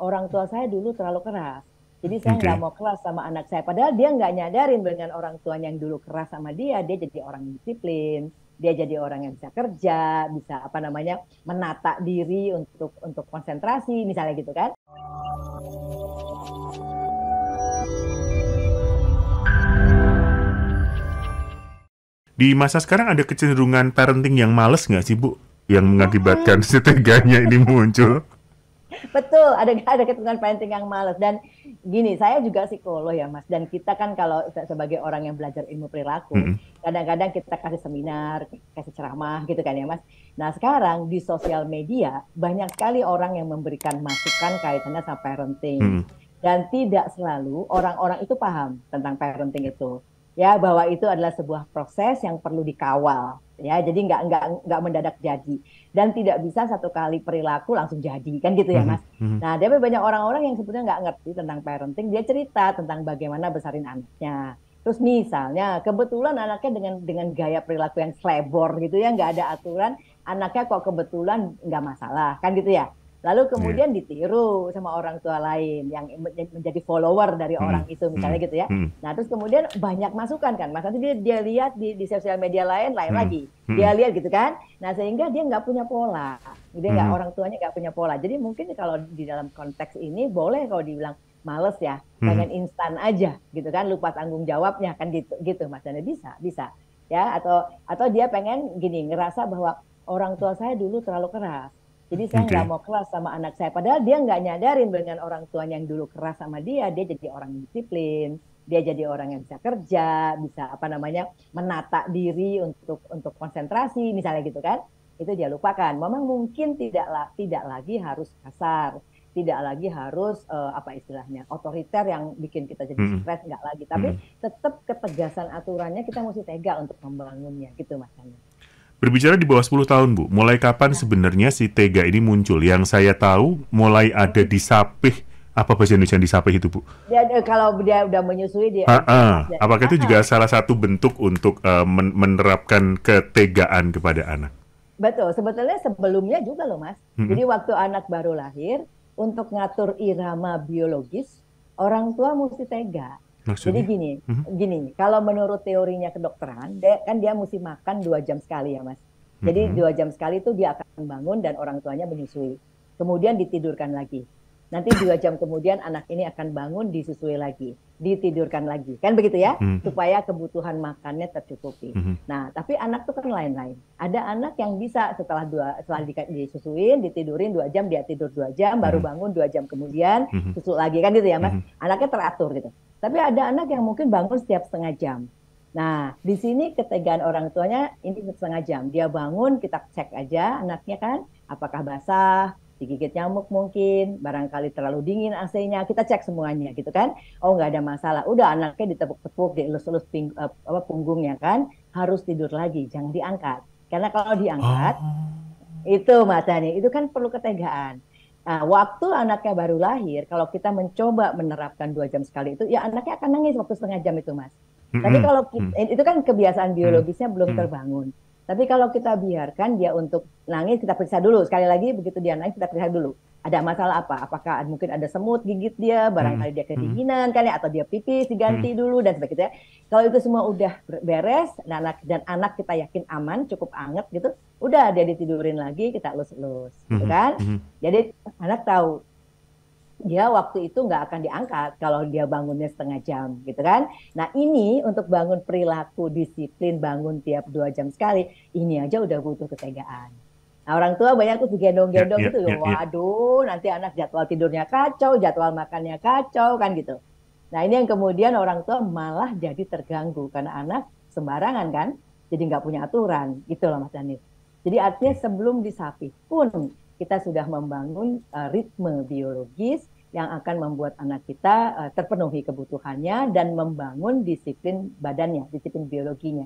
orang tua saya dulu terlalu keras. Jadi saya nggak Oke. mau keras sama anak saya. Padahal dia nggak nyadarin dengan orang tuanya yang dulu keras sama dia jadi orang yang disiplin, dia jadi orang yang bisa kerja, bisa apa namanya menata diri untuk konsentrasi, misalnya gitu kan. Di masa sekarang ada kecenderungan parenting yang males nggak sih, Bu? Yang mengakibatkan Mm-mm. seteganya ini muncul. Betul, ada ketentuan parenting yang males dan gini, saya juga psikolog ya Mas, dan kita kan kalau sebagai orang yang belajar ilmu perilaku, Mm-mm. kadang-kadang kita kasih seminar, kasih ceramah gitu kan ya Mas. Nah sekarang di sosial media banyak sekali orang yang memberikan masukan kaitannya sama parenting Mm-mm. dan tidak selalu orang-orang itu paham tentang parenting itu. Ya bahwa itu adalah sebuah proses yang perlu dikawal. Ya, jadi nggak mendadak jadi dan tidak bisa satu kali perilaku langsung jadi kan gitu ya Mhm. Mas. Mhm. Nah, tapi banyak orang-orang yang sebetulnya nggak ngerti tentang parenting, dia cerita tentang bagaimana besarin anaknya. Terus misalnya kebetulan anaknya dengan gaya perilaku yang slebor gitu ya, nggak ada aturan, anaknya kok kebetulan nggak masalah kan gitu ya. Lalu Iya. kemudian ditiru sama orang tua lain yang menjadi follower dari orang Mhm. itu misalnya Mhm. gitu ya. Mhm. Nah, terus kemudian banyak masukan kan, Mas. Nanti dia lihat di sosial media lain, lain Mhm. lagi. Dia Mhm. lihat gitu kan. Nah, sehingga dia nggak punya pola. Dia nggak Mhm. orang tuanya nggak punya pola. Jadi mungkin kalau di dalam konteks ini boleh kalau dibilang males ya, Mhm. pengen instan aja gitu kan, lupa tanggung jawabnya kan gitu gitu Mas Dani bisa bisa ya atau dia pengen gini ngerasa bahwa orang tua saya dulu terlalu keras. Jadi saya nggak Oke. mau keras sama anak saya. Padahal dia nggak nyadarin dengan orang tuanya yang dulu keras sama dia jadi orang yang disiplin, dia jadi orang yang bisa kerja, bisa apa namanya menata diri untuk konsentrasi misalnya gitu kan. Itu dia lupakan. Memang mungkin tidak lagi harus kasar, tidak lagi harus apa istilahnya otoriter yang bikin kita jadi Mhm. stres nggak lagi. Tapi Mhm. tetap ketegasan aturannya kita mesti tega untuk membangunnya gitu Mas Dani. Berbicara di bawah 10 tahun, Bu, mulai kapan sebenarnya si Tega ini muncul? Yang saya tahu mulai ada di Sapih, apa bahasa Indonesia yang di Sapih itu, Bu? Kalau dia udah menyusui dia pas dia, Apakah itu juga salah satu bentuk untuk menerapkan ketegaan kepada anak? betul. Sebetulnya sebelumnya juga loh Mas. Mhm. Jadi waktu anak baru lahir untuk ngatur irama biologis orang tua mesti tega. Jadi Maksudnya? gini, Mhm. gini. Kalau menurut teorinya kedokteran, kan dia mesti makan 2 jam sekali ya Mas. Jadi Mhm. 2 jam sekali itu dia akan bangun dan orang tuanya menyusui. Kemudian ditidurkan lagi. Nanti 2 jam kemudian anak ini akan bangun disusui lagi, ditidurkan lagi, kan begitu ya? Mhm. Supaya kebutuhan makannya tercukupi. Mhm. Nah, tapi anak tuh kan lain-lain. Ada anak yang bisa setelah disusuin, ditidurin 2 jam, dia tidur 2 jam, baru Mhm. bangun 2 jam kemudian, Mhm. susu lagi kan gitu ya Mas. Mhm. Anaknya teratur gitu. Tapi ada anak yang mungkin bangun setiap setengah jam. Nah, di sini ketegaan orang tuanya ini setengah jam. Dia bangun, kita cek aja anaknya kan, apakah basah, digigit nyamuk mungkin, barangkali terlalu dingin AC-nya, kita cek semuanya gitu kan. Oh nggak ada masalah, udah anaknya ditepuk-tepuk, dielus-elus punggungnya kan, harus tidur lagi, jangan diangkat. Karena kalau diangkat, Oh. itu Mas Dani, itu kan perlu ketegaan. Nah, waktu anaknya baru lahir, kalau kita mencoba menerapkan 2 jam sekali itu, ya anaknya akan nangis waktu setengah jam itu, Mas. Tapi Mhm. kalau Mhm. itu kan kebiasaan Mhm. biologisnya belum Mhm. terbangun. Tapi kalau kita biarkan dia untuk nangis, kita periksa dulu. Sekali lagi, begitu dia nangis, kita periksa dulu. Ada masalah apa? Apakah mungkin ada semut gigit dia, Mhm. barangkali dia Mhm. kedinginan kan ya, atau dia pipis Mhm. diganti dulu dan sebagainya. Kalau itu semua udah beres, dan anak kita yakin aman, cukup anget gitu, udah dia ditidurin lagi, kita elus-elus gitu Mhm. kan. Mhm. Jadi anak tahu dia waktu itu nggak akan diangkat kalau dia bangunnya setengah jam gitu kan. Nah ini untuk bangun perilaku disiplin bangun tiap 2 jam sekali, ini aja udah butuh ketegaan. Nah orang tua banyak tuh Ya, digendong-gendong ya, gitu, ya, ya. waduh nanti anak jadwal tidurnya kacau, jadwal makannya kacau kan gitu. Nah ini yang kemudian orang tua malah jadi terganggu karena anak sembarangan kan, jadi nggak punya aturan gitu loh Mas Danif. Jadi artinya Oke. sebelum disapih pun kita sudah membangun ritme biologis yang akan membuat anak kita terpenuhi kebutuhannya dan membangun disiplin badannya, disiplin biologinya.